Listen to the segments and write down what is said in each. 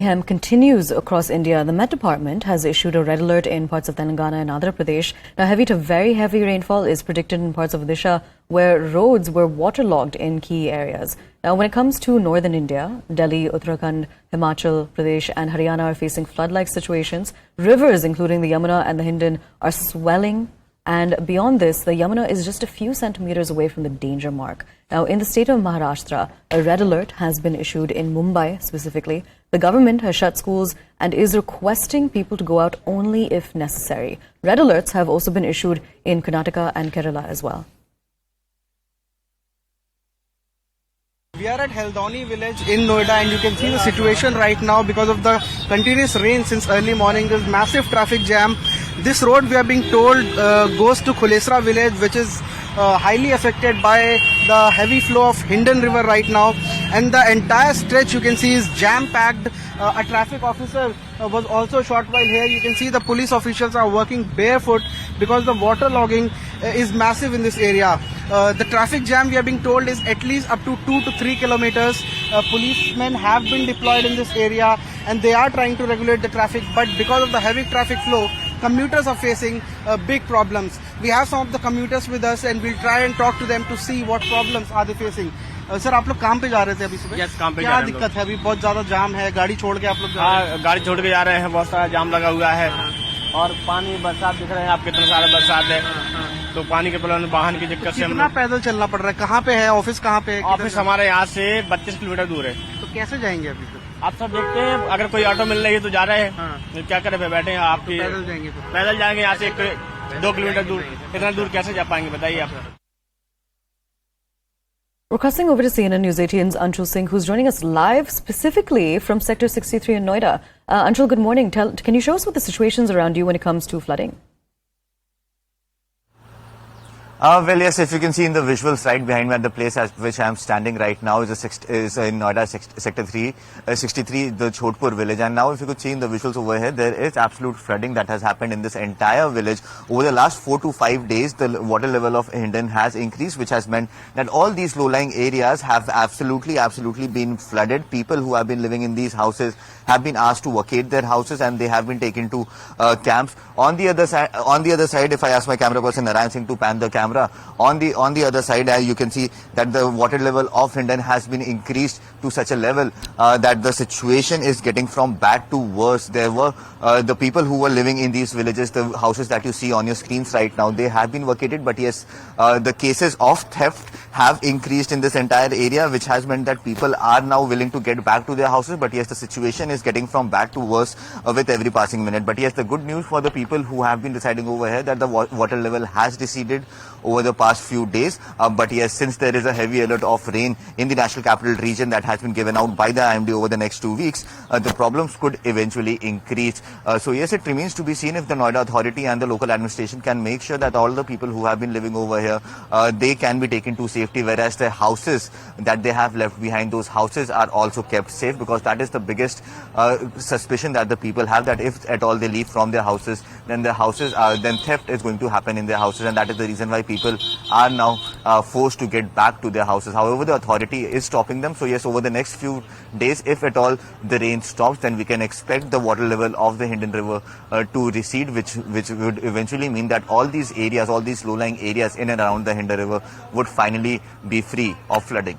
Mayhem continues across India. The Met Department has issued a red alert in parts of Telangana and Andhra Pradesh. Now, heavy to very heavy rainfall is predicted in parts of Odisha, where roads were waterlogged in key areas. Now, when it comes to northern India, Delhi, Uttarakhand, Himachal Pradesh and Haryana are facing flood-like situations. Rivers, including the Yamuna and the Hindon, are swelling. And beyond this, the Yamuna is just a few centimeters away from the danger mark. Now, in the state of Maharashtra, a red alert has been issued in Mumbai specifically. The government has shut schools and is requesting people to go out only if necessary. Red alerts have also been issued in Karnataka and Kerala as well. We are at Heldoni village in Noida and you can see the situation right now because of the continuous rain since early morning. There's massive traffic jam. This road, we are being told, goes to Khulesra village, which is highly affected by the heavy flow of Hindon river right now. And the entire stretch you can see is jam-packed. A traffic officer was also shot while here. You can see the police officials are working barefoot because the water logging is massive in this area. The traffic jam, we are being told, is at least up to 2 to 3 kilometers. Policemen have been deployed in this area and they are trying to regulate the traffic, but because of the heavy traffic flow, commuters are facing big problems. We have some of the commuters with us and we'll try and talk to them to see what problems are they facing. Sir, आप लोग काम पे जा रहे थे अभी सुबह? Yes, काम पे क्या दिक्कत है? अभी बहुत ज्यादा जाम है, गाड़ी छोड़ के आप लोग जा रहे हैं? गाड़ी छोड़ के जा रहे हैं, बहुत सारा जाम लगा हुआ है और पानी बरसात दिख रहे हैं आप, कितना सारा बरसात है तो पानी के प्रॉब्लम, वाहन की दिक्कत से हम कितना पैदल चलना पड़ रहा है? कहाँ पे है ऑफिस? कहाँ पे? ऑफिस हमारे यहाँ से 32 किलोमीटर दूर है। तो कैसे जाएंगे अभी? आप सब देखते हैं, अगर कोई ऑटो मिल रही है तो जा रहे हैं, क्या करें, बैठे हैं आप? पैदल जाएंगे? पैदल जाएंगे यहाँ से 2 किलोमीटर दूर, इतना दूर कैसे जा पाएंगे बताइए आप? We're crossing over to CNN News 18's Anshul Singh, who's joining us live specifically from Sector 63 in Noida. Anshul, good morning. Can you show us what the situation's around you when it comes to flooding? Well, yes, if you can see in the visuals right behind me at the place at which I am standing right now is in Noida Sector 63, the Chhotpur village. And now if you could see in the visuals over here, there is absolute flooding that has happened in this entire village. Over the last 4 to 5 days, the water level of Hindon has increased, which has meant that all these low-lying areas have absolutely been flooded. People who have been living in these houses have been asked to vacate their houses and they have been taken to camps. On the other side, if I ask my camera person Narayan Singh to pan the camera, on the other side, you can see that the water level of Hindon has been increased to such a level that the situation is getting from bad to worse. There were the people who were living in these villages, the houses that you see on your screens right now, they have been vacated, but yes, the cases of theft have increased in this entire area, which has meant that people are now willing to get back to their houses. But yes, the situation is getting from bad to worse with every passing minute. But yes, the good news for the people who have been residing over here, that the water level has receded over the past few days. But yes, since there is a heavy alert of rain in the national capital region that has been given out by the IMD over the next 2 weeks, the problems could eventually increase. So yes, it remains to be seen if the Noida authority and the local administration can make sure that all the people who have been living over here, they can be taken to safety, whereas the houses that they have left behind, those houses are also kept safe, because that is the biggest suspicion that the people have, that if at all they leave from their houses, then then theft is going to happen in their houses, and that is the reason why people are now forced to get back to their houses. However, the authority is stopping them. So yes, over the next few days, if at all the rain stops, then we can expect the water level of the Hindon River to recede, which would eventually mean that all these areas, all these low-lying areas in and around the Hindon River would finally be free of flooding.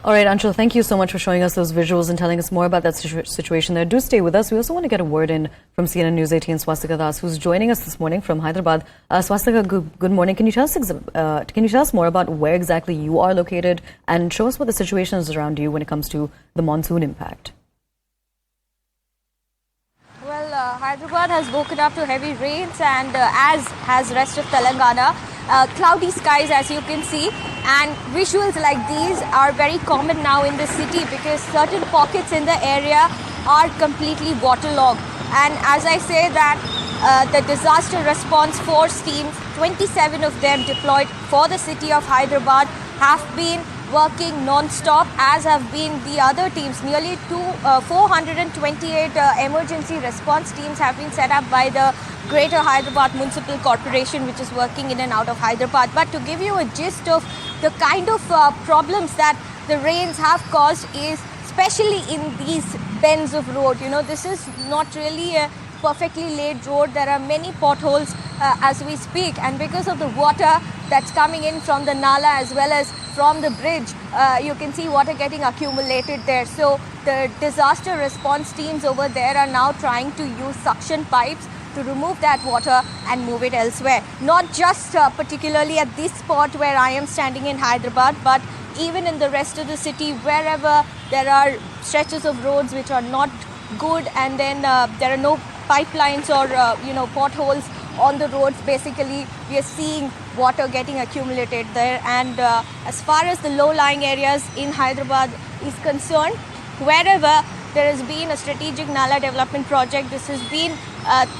All right, Anshul, thank you so much for showing us those visuals and telling us more about that situation there. Do stay with us. We also want to get a word in from CNN News 18 Swastika Das, who's joining us this morning from Hyderabad. Swastika, good morning. Can you tell us more about where exactly you are located and show us what the situation is around you when it comes to the monsoon impact? Well, Hyderabad has woken up to heavy rains, and as has rest of Telangana. Cloudy skies, as you can see, and visuals like these are very common now in the city because certain pockets in the area are completely waterlogged. And as I say that the disaster response force teams, 27 of them deployed for the city of Hyderabad, have been working non-stop, as have been the other teams. Nearly 428 emergency response teams have been set up by the Greater Hyderabad Municipal Corporation, which is working in and out of Hyderabad. But to give you a gist of the kind of problems that the rains have caused is, especially in these bends of road. You know, this is not really a perfectly laid road. There are many potholes as we speak, and because of the water that's coming in from the nala as well as from the bridge, you can see water getting accumulated there. So the disaster response teams over there are now trying to use suction pipes to remove that water and move it elsewhere. Not just particularly at this spot where I am standing in Hyderabad, but even in the rest of the city, wherever there are stretches of roads which are not good, and then there are no pipelines or potholes on the roads. Basically, we are seeing water getting accumulated there. And as far as the low-lying areas in Hyderabad is concerned, wherever there has been a strategic Nala development project, this has been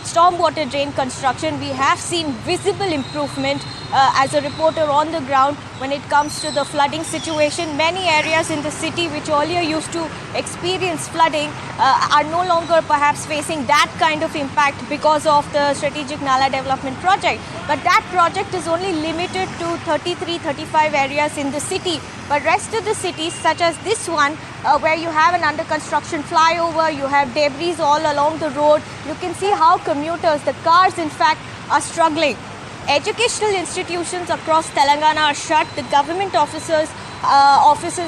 stormwater drain construction, we have seen visible improvement as a reporter on the ground when it comes to the flooding situation. Many areas in the city which earlier used to experience flooding are no longer perhaps facing that kind of impact because of the strategic Nala development project. But that project is only limited to 35 areas in the city. But rest of the cities, such as this one, where you have an under construction flyover, you have debris all along the road, you can see how commuters, the cars in fact, are struggling. Educational institutions across Telangana are shut. The government offices,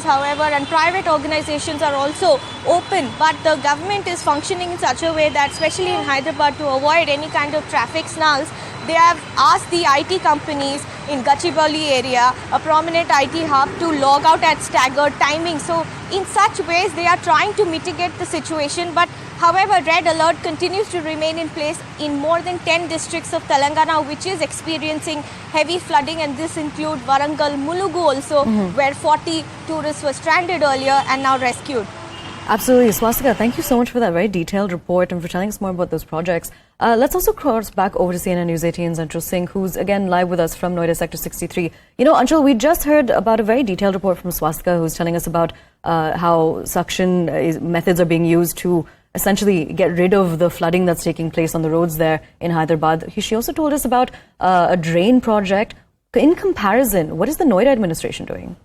however, and private organizations are also open. But the government is functioning in such a way that, especially in Hyderabad, to avoid any kind of traffic snarls, they have asked the IT companies in Gachibowli area, a prominent IT hub, to log out at staggered timing. So in such ways, they are trying to mitigate the situation. But however, red alert continues to remain in place in more than 10 districts of Telangana, which is experiencing heavy flooding, and this includes Warangal, Mulugu also, where 40 tourists were stranded earlier and now rescued. Absolutely. Swastika, thank you so much for that very detailed report and for telling us more about those projects. Let's also cross back over to CNN News 18's Anshul Singh, who's again live with us from Noida Sector 63. You know, Anshul, we just heard about a very detailed report from Swastika, who's telling us about how suction methods are being used to essentially get rid of the flooding that's taking place on the roads there in Hyderabad. She also told us about a drain project. In comparison, what is the Noida administration doing?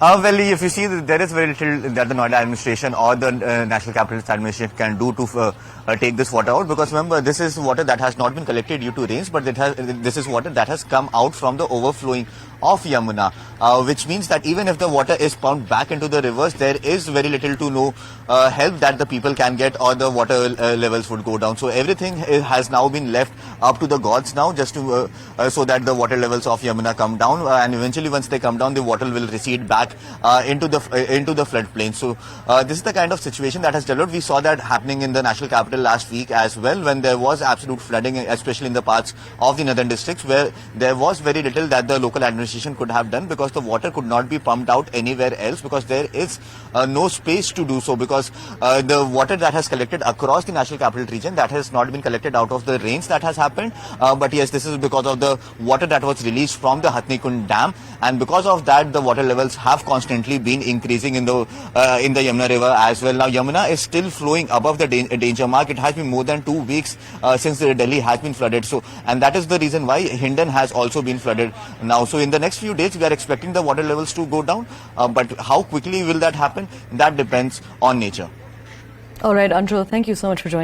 Well, if you see, there is very little that the Noida administration or the National Capital Administration can do to take this water out, because remember, this is water that has not been collected due to rains, but this is water that has come out from the overflowing of Yamuna, which means that even if the water is pumped back into the rivers, there is very little to no help that the people can get, or the water levels would go down. So everything has now been left up to the gods now, just to so that the water levels of Yamuna come down, and eventually once they come down, the water will recede back into the floodplain. So this is the kind of situation that has developed. We saw that happening in the national capital last week as well, when there was absolute flooding, especially in the parts of the northern districts, where there was very little that the local administration could have done, because the water could not be pumped out anywhere else, because there is no space to do so, because the water that has collected across the national capital region, that has not been collected out of the rains that has happened, but yes, this is because of the water that was released from the Hatnikund Dam, and because of that the water levels have constantly been increasing in the Yamuna river as well. Now Yamuna is still flowing above the danger mark. It has been more than 2 weeks since Delhi has been flooded, so, and that is the reason why Hindon has also been flooded now. So in the next few days we are expecting the water levels to go down, but how quickly will that happen, that depends on nature. All right, Anshul, thank you so much for joining.